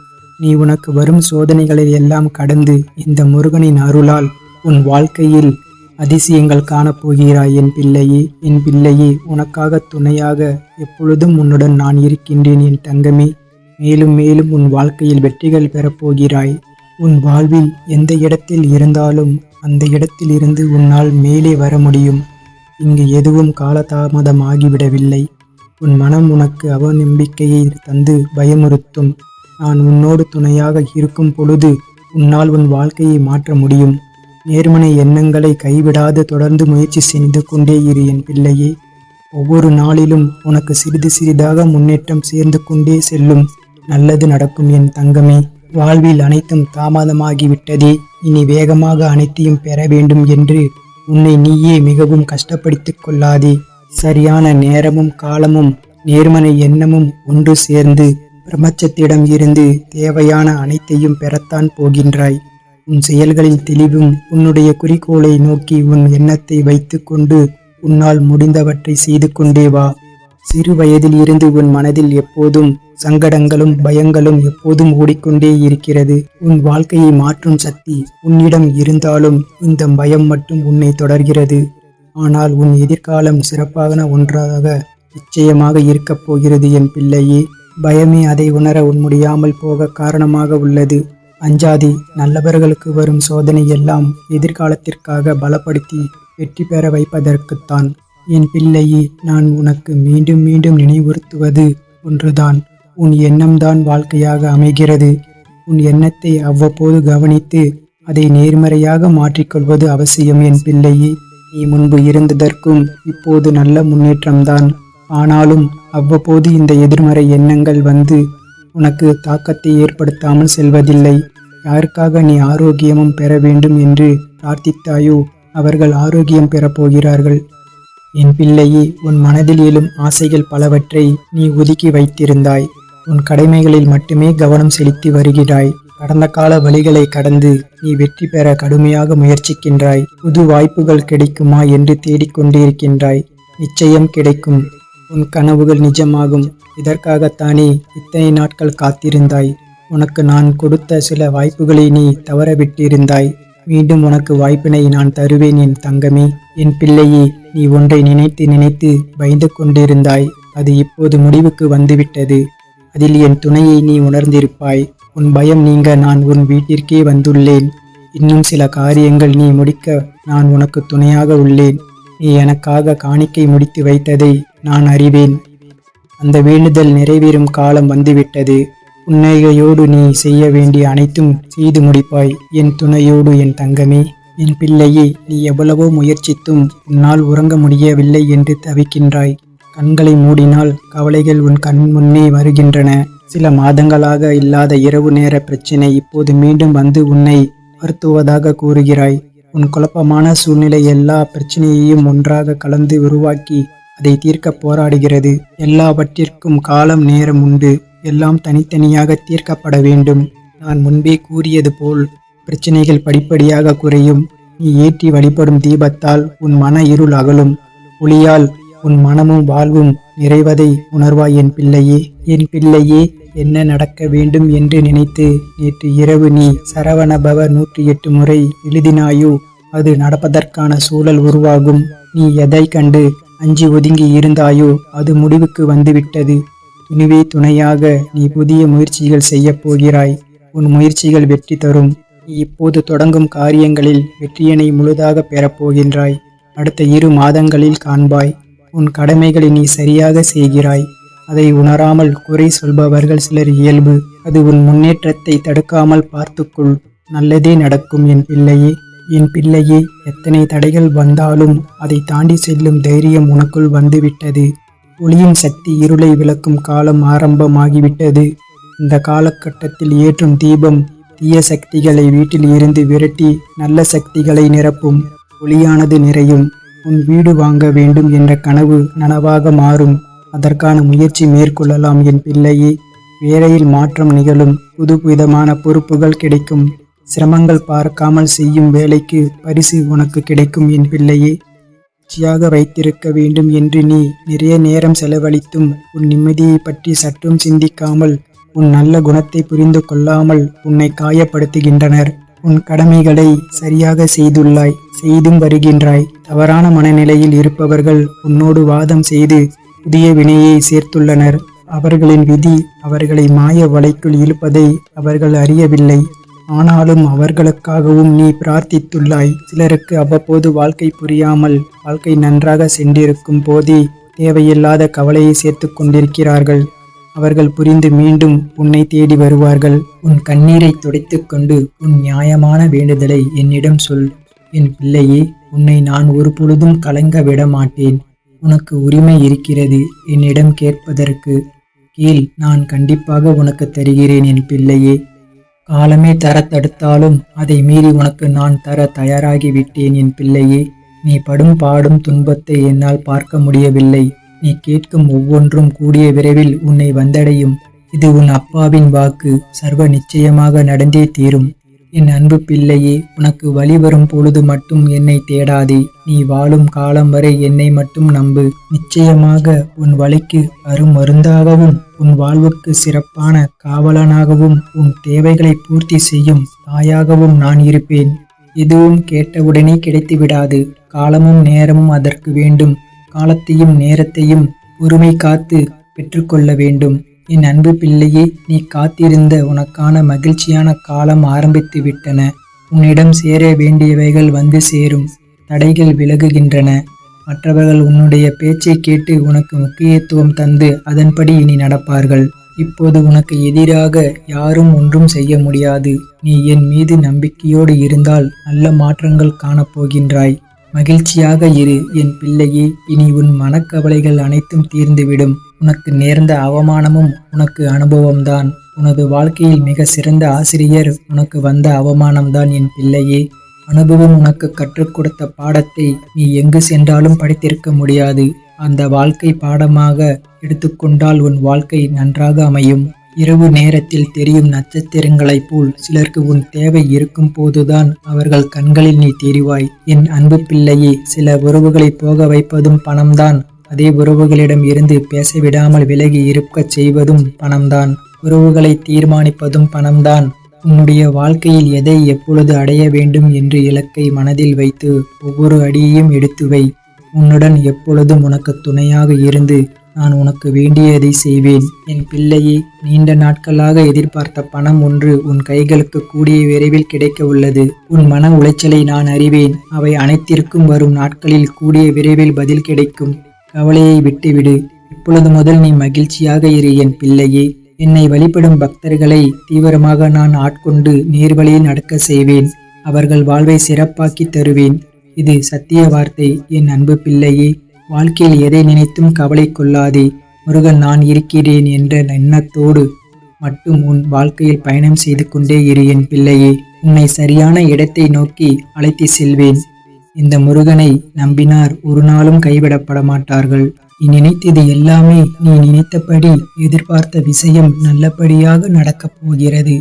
நீ உனக்கு வரும் சோதனைகளை எல்லாம் கடந்து இந்த முருகனின் அருளால் உன் வாழ்க்கையில் அதிசயங்கள் காணப்போகிறாய். என் பிள்ளையே, என் பிள்ளையே, உனக்காக துணையாக எப்பொழுதும் உன்னுடன் நான் இருக்கின்றேன் என் தங்கமே. மேலும் மேலும் உன் வாழ்க்கையில் வெற்றிகள் பெறப்போகிறாய். உன் வாழ்வில் எந்த இடத்தில் இருந்தாலும் அந்த இடத்தில் இருந்து உன்னால் மேலே வர முடியும். இங்கு எதுவும் காலதாமதமாகிவிடவில்லை. உன் மனம் உனக்கு அவநம்பிக்கையை தந்து பயமுறுத்தும். நான் உன்னோடு துணையாக இருக்கும் பொழுது உன்னால் உன் வாழ்க்கையை மாற்ற முடியும். நேர்மறை எண்ணங்களை கைவிடாது தொடர்ந்து முயற்சி செய்து கொண்டே இரு என் பிள்ளையே. ஒவ்வொரு நாளிலும் உனக்கு சிறிது சிறிதாக முன்னேற்றம் சேர்ந்து கொண்டே செல்லும். நல்லது நடக்கும் என் தங்கமே. வாழ்வில் அனைத்தும் தாமதமாகிவிட்டதே, இனி வேகமாக அனைத்தையும் பெற வேண்டும் என்று உன்னை நீயே மிகவும் கஷ்டப்படுத்திக் கொள்ளாதே. சரியான நேரமும் காலமும் நேர்மறை எண்ணமும் ஒன்று சேர்ந்து பிரபஞ்சத்திடம் இருந்து தேவையான அனைத்தையும் பெறத்தான் போகின்றாய். உன் செயல்களில் தெளிவும் உன்னுடைய குறிக்கோளை நோக்கி உன் எண்ணத்தை வைத்து கொண்டு உன்னால் முடிந்தவற்றை செய்து கொண்டே வா. சிறு வயதில் இருந்து உன் மனதில் எப்போதும் சங்கடங்களும் பயங்களும் எப்போதும் ஓடிக்கொண்டே இருக்கிறது. உன் வாழ்க்கையை மாற்றும் சக்தி உன்னிடம் இருந்தாலும் இந்த பயம் மட்டும் உன்னை தொடர்கிறது. ஆனால் உன் எதிர்காலம் சிறப்பான ஒன்றாக நிச்சயமாக இருக்கப் போகிறது என் பிள்ளையே. பயமே அதை உணர முடியாமல் போக காரணமாக உள்ளது. அஞ்சாதே. நல்லவர்களுக்கு வரும் சோதனை எல்லாம் எதிர்காலத்திற்காக பலப்படுத்தி வெற்றி பெற வைப்பதற்குத்தான். என் பிள்ளையே, நான் உனக்கு மீண்டும் மீண்டும் நினைவுறுத்துவது ஒன்றுதான். உன் எண்ணம்தான் வாழ்க்கையாக அமைகிறது. உன் எண்ணத்தை அவ்வப்போது கவனித்து அதை நேர்மறையாக மாற்றிக்கொள்வது அவசியம் என் பிள்ளையே. நீ முன்பு இருந்ததற்கும் இப்போது நல்ல முன்னேற்றம்தான். ஆனாலும் அவ்வப்போது இந்த எதிர்மறை எண்ணங்கள் வந்து உனக்கு தாக்கத்தை ஏற்படுத்தாமல் செல்வதில்லை. யாருக்காக நீ ஆரோக்கியமும் பெற வேண்டும் என்று பிரார்த்தித்தாயோ அவர்கள் ஆரோக்கியம் பெறப்போகிறார்கள். என் பிள்ளையே, உன் மனதில் எழும் ஆசைகள் பலவற்றை நீ ஒதுக்கி வைத்திருந்தாய். உன் கடமைகளில் மட்டுமே கவனம் செலுத்தி வருகிறாய். கடந்த கால வழிகளை கடந்து நீ வெற்றி பெற கடுமையாக முயற்சிக்கின்றாய். புது வாய்ப்புகள் கிடைக்குமா என்று தேடிக்கொண்டிருக்கின்றாய். நிச்சயம் கிடைக்கும். உன் கனவுகள் நிஜமாகும். இதற்காகத்தானே இத்தனை நாட்கள் காத்திருந்தாய். உனக்கு நான் கொடுத்த சில வாய்ப்புகளை நீ தவறவிட்டிருந்தாய். மீண்டும் உனக்கு வாய்ப்பினை நான் தருவேன் என் தங்கமே. என் பிள்ளையே, நீ ஒன்றை நினைத்து நினைத்து பயந்து கொண்டிருந்தாய். அது இப்போது முடிவுக்கு வந்துவிட்டது. அதில் என் துணையை நீ உணர்ந்திருப்பாய். உன் பயம் நீங்க நான் உன் வீட்டிற்கே வந்துள்ளேன். இன்னும் சில காரியங்கள் நீ முடிக்க நான் உனக்கு துணையாக உள்ளேன். நீ எனக்காக காணிக்கை முடித்து வைத்ததை நான் அறிவேன். அந்த வேண்டுதல் நிறைவேறும் காலம் வந்துவிட்டது. புன்னகையோடு நீ செய்ய வேண்டிய அனைத்தும் செய்து முடிப்பாய் என் துணையோடு என் தங்கமே. என் பிள்ளையே, நீ எவ்வளவோ முயற்சித்தும் உன்னால் உறங்க முடியவில்லை என்று தவிக்கின்றாய். கண்களை மூடினால் கவலைகள் உன் கண் முன்னே வருகின்றன. சில மாதங்களாக இல்லாத இரவு நேர பிரச்சினை இப்போது மீண்டும் வந்து உன்னை வருத்துவதாக கூறுகிறாய். உன் குழப்பமான சூழ்நிலை எல்லா பிரச்சனையையும் ஒன்றாக கலந்து உருவாக்கி அதை தீர்க்க போராடுகிறது. எல்லாவற்றிற்கும் காலம் நேரம் உண்டு. எல்லாம் தனித்தனியாக தீர்க்கப்பட வேண்டும். நான் முன்பே கூறியது போல் பிரச்சனைகள் படிப்படியாக குறையும். நீ ஏற்றி வழிபடும் தீபத்தால் உன் மன இருள் அகலும். ஒளியால் உன் மனமும் வாழ்வும் நிறைவதை உணர்வாய் என் பிள்ளையே. என் பிள்ளையே, என்ன நடக்க வேண்டும் என்று நினைத்து நேற்று இரவு நீ சரவணபவ 108 முறை எழுதினாயோ அது நடப்பதற்கான சூழல் உருவாகும். நீ எதை கண்டு அஞ்சி ஒதுங்கி இருந்தாயோ அது முடிவுக்கு வந்துவிட்டது. துணிவே துணையாக நீ புதிய முயற்சிகள் செய்ய போகிறாய். உன் முயற்சிகள் வெற்றி தரும். நீ இப்போது தொடங்கும் காரியங்களில் வெற்றியினை முழுதாக பெறப்போகின்றாய். அடுத்த 2 மாதங்களில் காண்பாய். உன் கடமைகளை நீ சரியாக செய்கிறாய். அதை உணராமல் குறை சொல்பவர்கள் சிலர் இயல்பு. அது உன் முன்னேற்றத்தை தடுக்காமல் பார்த்துக்கொள். நல்லதே நடக்கும் என் பிள்ளையே. என் பிள்ளையே, எத்தனை தடைகள் வந்தாலும் அதை தாண்டி செல்லும் தைரியம் உனக்குள் வந்துவிட்டது. ஒளியின் சக்தி இருளை விளக்கும் காலம் ஆரம்பமாகிவிட்டது. இந்த காலகட்டத்தில் ஏற்றும் தீபம் தீய சக்திகளை வீட்டில் இருந்து விரட்டி நல்ல சக்திகளை நிரப்பும். ஒளியானது நிறையும். உன் வீடு வாங்க வேண்டும் என்ற கனவு நனவாக மாறும். அதற்கான முயற்சி மேற்கொள்ளலாம் என் பிள்ளையே. வேலையில் மாற்றம் நிகழும். புது விதமான பொறுப்புகள் கிடைக்கும். சிரமங்கள் பார்க்காமல் செய்யும் வேலைக்கு பரிசு உனக்கு கிடைக்கும் என் பிள்ளையே. மகிழ்ச்சியாக வைத்திருக்க வேண்டும் என்று நீ நிறைய நேரம் செலவழித்தும் உன் நிம்மதியை பற்றி சற்றும் சிந்திக்காமல் உன் நல்ல குணத்தை புரிந்து கொள்ளாமல் உன்னை காயப்படுத்துகின்றனர். உன் கடமைகளை சரியாக செய்துள்ளாய், செய்தும் வருகின்றாய். தவறான மனநிலையில் இருப்பவர்கள் உன்னோடு வாதம் செய்து புதிய வினையை சேர்த்துள்ளனர். அவர்களின் விதி அவர்களை மாய வலைக்குள் இழுப்பதை அவர்கள் அறியவில்லை. ஆனாலும் அவர்களுக்காகவும் நீ பிரார்த்தித்துள்ளாய். சிலருக்கு அவ்வப்போது வாழ்க்கை புரியாமல் வாழ்க்கை நன்றாக சென்றிருக்கும் போதே தேவையில்லாத கவலையை சேர்த்து கொண்டிருக்கிறார்கள். அவர்கள் புரிந்து மீண்டும் உன்னை தேடி வருவார்கள். உன் கண்ணீரை துடைத்துக் கொண்டு உன் நியாயமான வேண்டுதலை என்னிடம் சொல். என் பிள்ளையே, உன்னை நான் ஒரு பொழுதும் கலங்க விட மாட்டேன். உனக்கு உரிமை இருக்கிறது என்னிடம் கேட்பதற்கு. கீழ் நான் கண்டிப்பாக உனக்கு தருகிறேன் என் பிள்ளையே. காலமே தர தடுத்தாலும் அதை மீறி உனக்கு நான் தர தயாராகிவிட்டேன் என் பிள்ளையே. நீ படும் பாடும் துன்பத்தை என்னால் பார்க்க முடியவில்லை. நீ கேட்கும் ஒவ்வொன்றும் கூடிய விரைவில் உன்னை வந்தடையும். இது உன் அப்பாவின் வாக்கு. சர்வ நிச்சயமாக நடந்தே தீரும். என் அன்பு பிள்ளையே, உனக்கு வழி வரும் பொழுது மட்டும் என்னை தேடாதே. நீ வாழும் காலம் வரை என்னை மட்டும் நம்பு. நிச்சயமாக உன் வழிக்கு அருமருந்தாகவும் உன் வாழ்வுக்கு சிறப்பான காவலனாகவும் உன் தேவைகளை பூர்த்தி செய்யும் தாயாகவும் நான் இருப்பேன். எதுவும் கேட்டவுடனே கிடைத்து விடாது. காலமும் நேரமும் அதற்கு வேண்டும். காலத்தையும் நேரத்தையும் பொறுமை காத்து பெற்றுக்கொள்ள வேண்டும். என் அன்பு பிள்ளையே, நீ காத்திருந்த உனக்கான மகிழ்ச்சியான காலம் ஆரம்பித்து விட்டன. உன்னிடம் சேர வேண்டியவைகள் வந்து சேரும். தடைகள் விலகுகின்றன. மற்றவர்கள் உன்னுடைய பேச்சை கேட்டு உனக்கு முக்கியத்துவம் தந்து அதன்படி இனி நடப்பார்கள். இப்போது உனக்கு எதிராக யாரும் ஒன்றும் செய்ய முடியாது. நீ என் மீது நம்பிக்கையோடு இருந்தால் நல்ல மாற்றங்கள் காணப்போகின்றாய். மகிழ்ச்சியாக இரு என் பிள்ளையே. இனி உன் மனக்கவலைகள் அனைத்தும் தீர்ந்துவிடும். உனக்கு நேர்ந்த அவமானமும் உனக்கு அனுபவம்தான். உனது வாழ்க்கையில் மிக சிறந்த ஆசிரியர் உனக்கு வந்த அவமானம்தான் என் பிள்ளையே. அனுபவம் உனக்கு கற்றுக் கொடுத்த பாடத்தை நீ எங்கு சென்றாலும் படித்திருக்க முடியாது. அந்த வாழ்க்கை பாடமாக எடுத்துக்கொண்டால் உன் வாழ்க்கை நன்றாக அமையும். இரவு நேரத்தில் தெரியும் நட்சத்திரங்களைப் போல் சிலருக்கு உன் தேவை இருக்கும் போதுதான் அவர்கள் கண்களில் நீ தெரிவாய். என் அன்பு பிள்ளையே, சில உறவுகளை போக வைப்பதும் பணம்தான். அதே உறவுகளிடம் இருந்து பேசவிடாமல் விலகி இருக்கச் செய்வதும் பணம்தான். உறவுகளை தீர்மானிப்பதும் பணம்தான். உன்னுடைய வாழ்க்கையில் எதை எப்பொழுது அடைய வேண்டும் என்று இலக்கை மனதில் வைத்து ஒவ்வொரு அடியையும் எடுத்து வை. உன்னுடன் எப்பொழுதும் உனக்கு துணையாக இருந்து நான் உனக்கு வேண்டியதை செய்வேன். என் பிள்ளையே, நீண்ட நாட்களாக எதிர்பார்த்த பணம் ஒன்று உன் கைகளுக்கு கூடிய விரைவில் கிடைக்க உள்ளது. உன் மன உளைச்சலை நான் அறிவேன். அவை அனைத்திற்கும் வரும் நாட்களில் கூடிய விரைவில் பதில் கிடைக்கும். கவலையை விட்டுவிடு. இப்பொழுது முதல் நீ மகிழ்ச்சியாக இரு என் பிள்ளையே. என்னை வழிபடும் பக்தர்களை தீவிரமாக நான் ஆட்கொண்டு நேர்வழியில் நடக்க செய்வேன். அவர்கள் வாழ்வை சிறப்பாக்கி தருவேன். இது சத்திய வார்த்தை என் அன்பு பிள்ளையே. வாழ்க்கையில் எதை நினைத்தும் கவலை கொள்ளாதே. முருகன் நான் இருக்கிறேன் என்ற எண்ணத்தோடு மட்டும் உன் வாழ்க்கையில் பயணம் செய்து கொண்டே இரு என் பிள்ளையே. உன்னை சரியான இடத்தை நோக்கி அழைத்து செல்வேன். இந்த முருகனை நம்பினார் ஒரு நாளும் கைவிடப்பட மாட்டார்கள். நீ நினைத்தது எல்லாமே நீ நினைத்தபடி எதிர்பார்த்த விஷயம் நல்லபடியாக நடக்கப் போகிறது.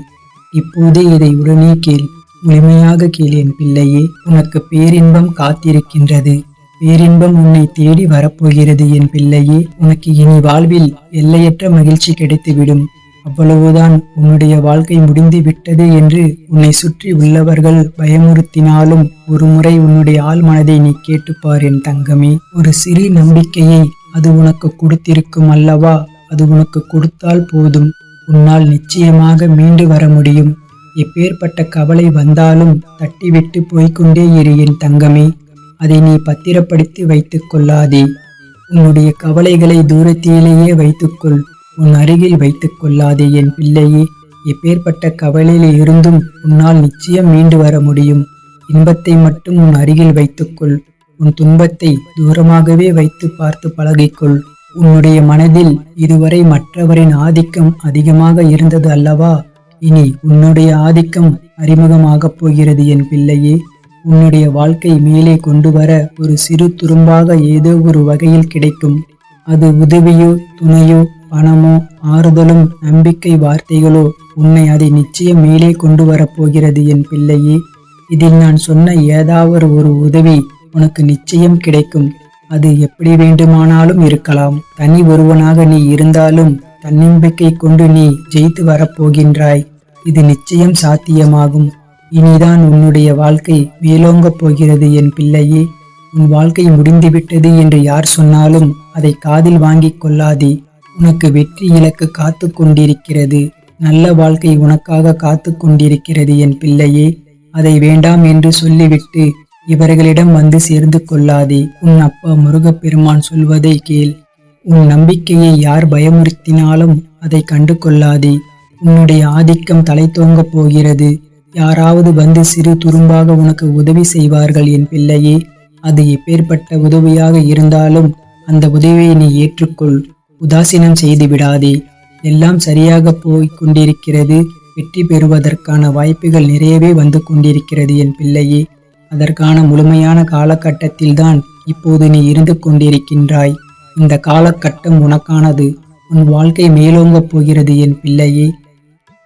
இப்போதே இதை உடனே கேள். முழுமையாக கேள் என் பிள்ளையே. உனக்கு பேரின்பம் காத்திருக்கின்றது. பேரின்பம் உன்னை தேடி வரப்போகிறது என் பிள்ளையே. உனக்கு இனி வாழ்வில் எல்லையற்ற மகிழ்ச்சி கிடைத்துவிடும். அவ்வளவுதான். உன்னுடைய வாழ்க்கை முடிந்து விட்டது என்று உன்னை சுற்றி உள்ளவர்கள் பயமுறுத்தினாலும் ஒரு முறை உன்னுடைய ஆள் மனதை நீ கேட்டுப்பார் என் தங்கமே. ஒரு சிறு நம்பிக்கையை அது உனக்கு கொடுத்திருக்கும் அல்லவா? அது உனக்கு கொடுத்தால் போதும். உன்னால் நிச்சயமாக மீண்டு வர முடியும். எப்பேற்பட்ட கவலை வந்தாலும் தட்டிவிட்டு போய்கொண்டே இரு என் தங்கமே. அதை நீ பத்திரப்படுத்தி வைத்துக் கொள்ளாதே. உன்னுடைய கவலைகளை தூரத்திலேயே வைத்துக்கொள். உன் அருகில் வைத்துக் கொள்ளாதே என் பிள்ளையே. எப்பேற்பட்ட கவலையில் இருந்தும் உன்னால் நிச்சயம் மீண்டு வர முடியும். இன்பத்தை மட்டும் உன் அருகில் வைத்துக்கொள். உன் துன்பத்தை தூரமாகவே வைத்து பார்த்து பழகிக்கொள். உன்னுடைய மனதில் இதுவரை மற்றவரின் ஆதிக்கம் அதிகமாக இருந்தது அல்லவா? இனி உன்னுடைய ஆதிக்கம் அறிமுகமாகப் போகிறது என் பிள்ளையே. உன்னுடைய வாழ்க்கை மேலே கொண்டு வர ஒரு சிறு துரும்பாக ஏதோ ஒரு வகையில் கிடைக்கும். அது உதவியோ துணையோ பணமோ, ஆறுதலும், நம்பிக்கை வார்த்தைகளோ உன்னை அதை நிச்சயம் மேலே கொண்டு வரப்போகிறது என் பிள்ளையே. இதில் நான் சொன்ன ஏதாவது ஒரு உதவி உனக்கு நிச்சயம் கிடைக்கும். அது எப்படி வேண்டுமானாலும் இருக்கலாம். தனி ஒருவனாக நீ இருந்தாலும் தன்னம்பிக்கை கொண்டு நீ ஜெயித்து வரப்போகின்றாய். இது நிச்சயம் சாத்தியமாகும். இனிதான் உன்னுடைய வாழ்க்கை மேலோங்கப் போகிறது என் பிள்ளையே. உன் வாழ்க்கை முடிந்துவிட்டது என்று யார் சொன்னாலும் அதை காதில் வாங்கிக் கொள்ளாதே. உனக்கு வெற்றி இலக்கு காத்து கொண்டிருக்கிறது. நல்ல வாழ்க்கை உனக்காக காத்து கொண்டிருக்கிறது என் பிள்ளையே. அதை வேண்டாம் என்று சொல்லிவிட்டு இவர்களிடம் வந்து சேர்ந்து கொள்ளாதே. உன் அப்பா முருகப்பெருமான் சொல்வதை கேள். உன் நம்பிக்கையை யார் பயமுறுத்தினாலும் அதை கண்டு கொள்ளாதே. உன்னுடைய ஆதிக்கம் தலை தோங்கப் போகிறது. யாராவது வந்து சிறு துரும்பாக உனக்கு உதவி செய்வார்கள் என் பிள்ளையே. அது எப்பேற்பட்ட உதவியாக இருந்தாலும் அந்த உதவியை நீ ஏற்றுக்கொள். உதாசீனம் செய்து விடாதே. எல்லாம் சரியாக போய் கொண்டிருக்கிறது. வெற்றி பெறுவதற்கான வாய்ப்புகள் நிறையவே வந்து கொண்டிருக்கிறது என் பிள்ளையே. அதற்கான முழுமையான காலகட்டத்தில்தான் இப்போது நீ இருந்து கொண்டிருக்கின்றாய். இந்த காலகட்டம் உனக்கானது. உன் வாழ்க்கை மேலோங்கப் போகிறது என் பிள்ளையே.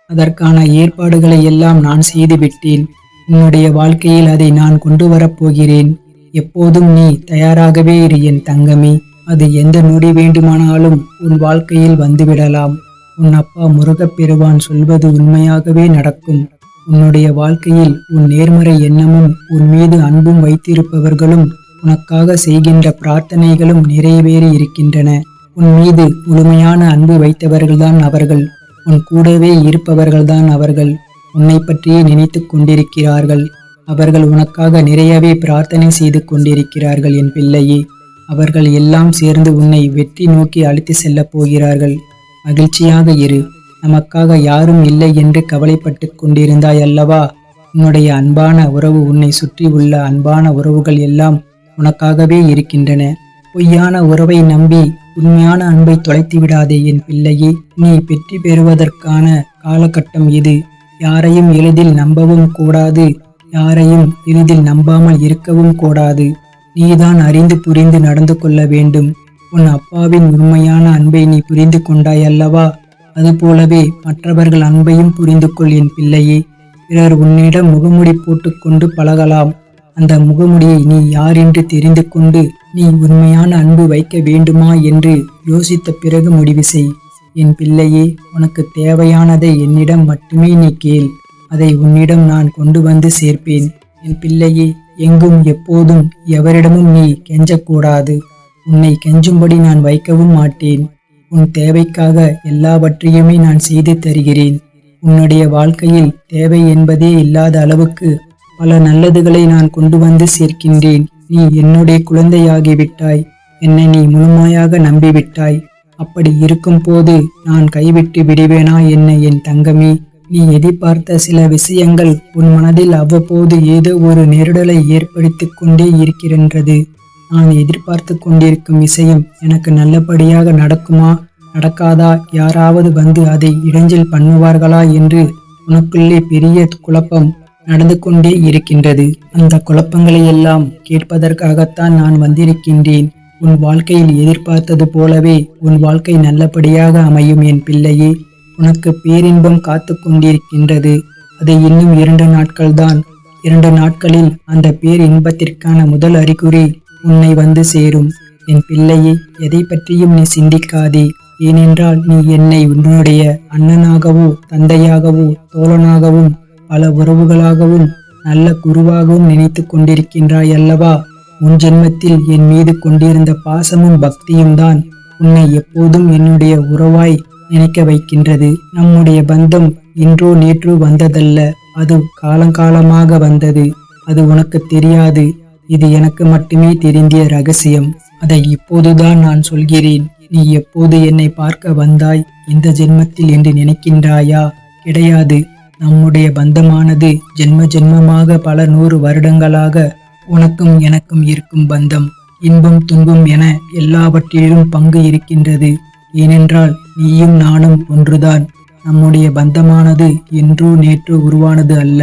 அதற்கான ஏற்பாடுகளை எல்லாம் நான் செய்துவிட்டேன். உன்னுடைய வாழ்க்கையில் அதை நான் கொண்டு வரப்போகிறேன். எப்போதும் நீ தயாராகவே இரு என் தங்கமே. அது எந்த நொடி வேண்டுமானாலும் உன் வாழ்க்கையில் வந்துவிடலாம். உன் அப்பா முருகப்பெருமான் சொல்வது உண்மையாகவே நடக்கும். உன்னுடைய வாழ்க்கையில் உன் நேர்மறை எண்ணமும் உன் மீது அன்பும் வைத்திருப்பவர்களும் உனக்காக செய்கின்ற பிரார்த்தனைகளும் நிறைவேறி இருக்கின்றன. உன் மீது முழுமையான அன்பு வைத்தவர்கள்தான் அவர்கள். உன் கூடவே இருப்பவர்கள்தான் அவர்கள். உன்னை பற்றியே நினைத்து கொண்டிருக்கிறார்கள். அவர்கள் உனக்காக நிறையவே பிரார்த்தனை செய்து கொண்டிருக்கிறார்கள் என் பிள்ளையே. அவர்கள் எல்லாம் சேர்ந்து உன்னை வெற்றி நோக்கி அழைத்து செல்லப் போகிறார்கள். மகிழ்ச்சியாக இரு. நமக்காக யாரும் இல்லை என்று கவலைப்பட்டு கொண்டிருந்தாய் அல்லவா? உன்னுடைய அன்பான உறவு, உன்னை சுற்றி உள்ள அன்பான உறவுகள் எல்லாம் உனக்காகவே இருக்கின்றன. பொய்யான உறவை நம்பி உண்மையான அன்பை தொலைத்து விடாதே என் பிள்ளையே. நீ வெற்றி பெறுவதற்கான காலகட்டம் இது. யாரையும் எளிதில் நம்பவும் கூடாது. யாரையும் எளிதில் நம்பாமல் இருக்கவும் கூடாது. நீதான் அறிந்து புரிந்து நடந்து கொள்ள வேண்டும். உன் அப்பாவின் உண்மையான அன்பை நீ புரிந்து கொண்டாய் அல்லவா? அதுபோலவே மற்றவர்கள் அன்பையும் புரிந்து கொள் என் பிள்ளையே. பிறர் உன்னிடம் முகமுடி போட்டுக்கொண்டு பழகலாம். அந்த முகமுடியை நீ யார் என்று தெரிந்து கொண்டு நீ உண்மையான அன்பு வைக்க வேண்டுமா என்று யோசித்த பிறகு முடிவு செய். என் பிள்ளையே, உனக்கு தேவையானதை என்னிடம் மட்டுமே நீ கேள். அதை உன்னிடம் நான் கொண்டு வந்து சேர்ப்பேன். என் பிள்ளையே, எங்கும் எப்போதும் எவரிடமும் நீ கெஞ்சக்கூடாது. உன்னை கெஞ்சும்படி நான் வைக்கவும் மாட்டேன். உன் தேவைக்காக எல்லாவற்றையுமே நான் செய்து தருகிறேன். உன்னுடைய வாழ்க்கையில் தேவை என்பதே இல்லாத அளவுக்கு பல நல்லதுகளை நான் கொண்டு வந்து சேர்க்கின்றேன். நீ என்னுடைய குழந்தையாகிவிட்டாய். என்னை நீ முழுமையாக நம்பிவிட்டாய். அப்படி இருக்கும் போது நான் கைவிட்டு விடுவேனா என்ன என் தங்கமே? நீ எதிர்பார்த்த சில விஷயங்கள் உன் மனதில் அவ்வப்போது ஏதோ ஒரு நெருடலை ஏற்படுத்தி கொண்டே இருக்கின்றது. நான் எதிர்பார்த்து கொண்டிருக்கும் விஷயம் எனக்கு நல்லபடியாக நடக்குமா, நடக்காதா, யாராவது வந்து அதை இடைஞ்சல் பண்ணுவார்களா என்று உனக்குள்ளே பெரிய குழப்பம் நடந்து கொண்டே இருக்கின்றது. அந்த குழப்பங்களை எல்லாம் கேட்பதற்காகத்தான் நான் வந்திருக்கின்றேன். உன் வாழ்க்கையில் எதிர்பார்த்தது போலவே உன் வாழ்க்கை நல்லபடியாக அமையும் என் பிள்ளையே. உனக்கு பேரின்பம் காத்து கொண்டிருக்கின்றது. அது இன்னும் 2 நாட்கள்தான். 2 நாட்களில் அந்த பேரின்பத்திற்கான முதல் அறிகுறி உன்னை வந்து சேரும். என் பிள்ளையே, எதை பற்றியும் நீ சிந்திக்காதே. ஏனென்றால் நீ என்னை உன்னுடைய அண்ணனாகவோ, தந்தையாகவோ, தோழனாகவும், பல உறவுகளாகவும், நல்ல குருவாகவும் நினைத்து கொண்டிருக்கின்றாய் அல்லவா? உன் ஜென்மத்தில் என் மீது கொண்டிருந்த பாசமும் பக்தியும் தான் உன்னை எப்போதும் என்னுடைய உறவாய் நினைக்க வைக்கின்றது. நம்முடைய பந்தம் இன்றோ நேற்றோ வந்ததல்ல. அது காலங்காலமாக வந்தது. அது உனக்கு தெரியாது. இது எனக்கு மட்டுமே தெரிந்த ரகசியம். அதை இப்போதுதான் நான் சொல்கிறேன். நீ எப்போது என்னை பார்க்க வந்தாய்? இந்த ஜென்மத்தில் என்று நினைக்கின்றாயா? கிடையாது. நம்முடைய பந்தமானது ஜென்ம ஜென்மமாக பல 100 வருடங்களாக உனக்கும் எனக்கும் இருக்கும் பந்தம். இன்பம் துன்பம் என எல்லாவற்றிலும் பங்கு இருக்கின்றது. ஏனென்றால் நீயும் நானும் ஒன்றுதான். நம்முடைய பந்தமானது என்றோ நேற்றோ உருவானது அல்ல.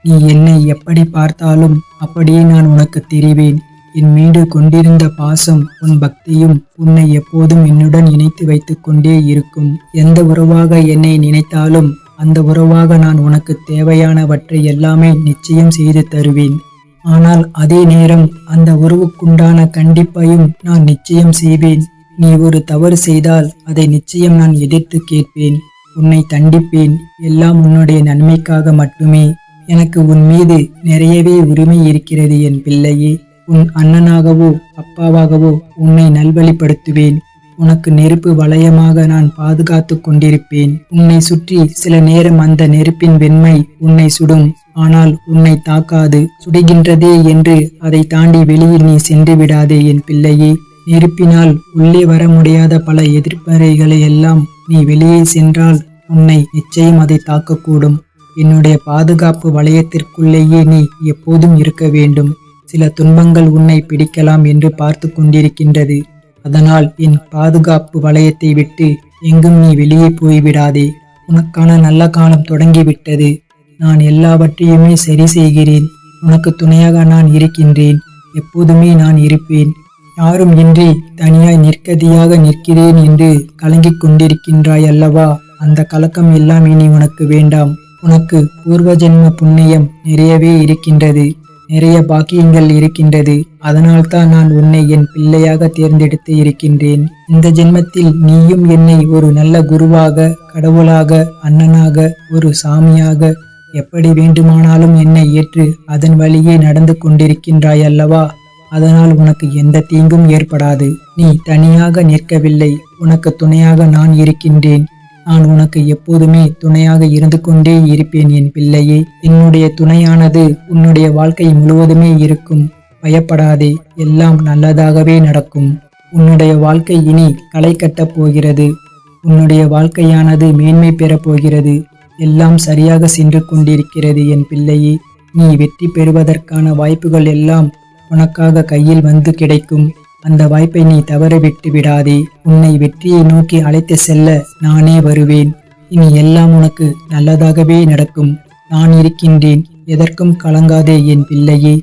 நீ என்னை எப்படி பார்த்தாலும் அப்படியே நான் உனக்கு தெரிவேன். என் மீது கொண்டிருந்த பாசம், உன் பக்தியும் உன்னை எப்போதும் என்னுடன் இணைத்து வைத்துக் கொண்டே இருக்கும். எந்த உறவாக என்னை நினைத்தாலும் அந்த உறவாக நான் உனக்கு தேவையானவற்றை எல்லாமே நிச்சயம் செய்து தருவேன். ஆனால் அதே நேரம் அந்த உறவுக்குண்டான கண்டிப்பையும் நான் நிச்சயம் செய்வேன். நீ ஒரு தவறு செய்தால் அதை நிச்சயம் நான் எதிர்த்து கேட்பேன். உன்னை தண்டிப்பேன். எல்லாம் உன்னுடைய நன்மைக்காக மட்டுமே. எனக்கு உன் மீது நிறையவே உரிமை இருக்கிறது என் பிள்ளையே. உன் அண்ணனாகவோ அப்பாவாகவோ உன்னை நல்வழிப்படுத்துவேன். உனக்கு நெருப்பு வளையமாக நான் பாதுகாத்து கொண்டிருப்பேன். உன்னை சுற்றி சில நேரம் அந்த நெருப்பின் வெண்மை உன்னை சுடும். ஆனால் உன்னை தாக்காது. சுடுகின்றதே என்று அதை தாண்டி வெளியில் நீ சென்று விடாதே என் பிள்ளையே. நெருப்பினால் உள்ளே வர முடியாத பல எதிர்மறைகளை எல்லாம் நீ வெளியே சென்றால் உன்னை நிச்சயம் அதை தாக்கக்கூடும். என்னுடைய பாதுகாப்பு வளையத்திற்குள்ளேயே நீ எப்போதும் இருக்க வேண்டும். சில துன்பங்கள் உன்னை பிடிக்கலாம் என்று பார்த்து கொண்டிருக்கின்றது. அதனால் என் பாதுகாப்பு வளையத்தை விட்டு எங்கும் நீ வெளியே போய்விடாதே. உனக்கான நல்ல காலம் தொடங்கிவிட்டது. நான் எல்லாவற்றையுமே சரி செய்கிறேன். உனக்கு துணையாக நான் இருக்கின்றேன். எப்போதுமே நான் இருப்பேன். யாரும் இன்றி தனியாய் நிற்கதியாக நிற்கிறேன் என்று கலங்கிக் கொண்டிருக்கின்றாய் அல்லவா? அந்த கலக்கம் எல்லாம் இனி உனக்கு வேண்டாம். உனக்கு பூர்வ ஜென்ம புண்ணியம் நிறையவே இருக்கின்றது. நிறைய பாக்கியங்கள் இருக்கின்றது. அதனால்தான் நான் உன்னை என் பிள்ளையாக தேர்ந்தெடுத்து இருக்கின்றேன். இந்த ஜென்மத்தில் நீயும் என்னை ஒரு நல்ல குருவாக, கடவுளாக, அண்ணனாக, ஒரு சாமியாக, எப்படி வேண்டுமானாலும் என்னை ஏற்று அதன் வழியே நடந்து கொண்டிருக்கின்றாய் அல்லவா? அதனால் உனக்கு எந்த தீங்கும் ஏற்படாது. நீ தனியாக நிற்கவில்லை. உனக்கு துணையாக நான் இருக்கின்றேன். நான் உனக்கு எப்போதுமே துணையாக இருந்து கொண்டே இருப்பேன் என் பிள்ளையே. என்னுடைய துணையானது உன்னுடைய வாழ்க்கை முழுவதுமே இருக்கும். பயப்படாதே. எல்லாம் நல்லதாகவே நடக்கும். உன்னுடைய வாழ்க்கை இனி களை கட்டப் போகிறது. உன்னுடைய வாழ்க்கையானது மேன்மை பெறப் போகிறது. எல்லாம் சரியாக சென்று கொண்டிருக்கிறது என் பிள்ளையே. நீ வெற்றி பெறுவதற்கான வாய்ப்புகள் எல்லாம் உனக்காக கையில் வந்து கிடைக்கும். அந்த வாய்ப்பை நீ தவற விட்டு விடாதே. உன்னை வெற்றியை நோக்கி அழைத்து செல்ல நானே வருவேன். இனி எல்லாம் உனக்கு நல்லதாகவே நடக்கும். நான் இருக்கின்றேன். எதற்கும் கலங்காதே என் பிள்ளையே.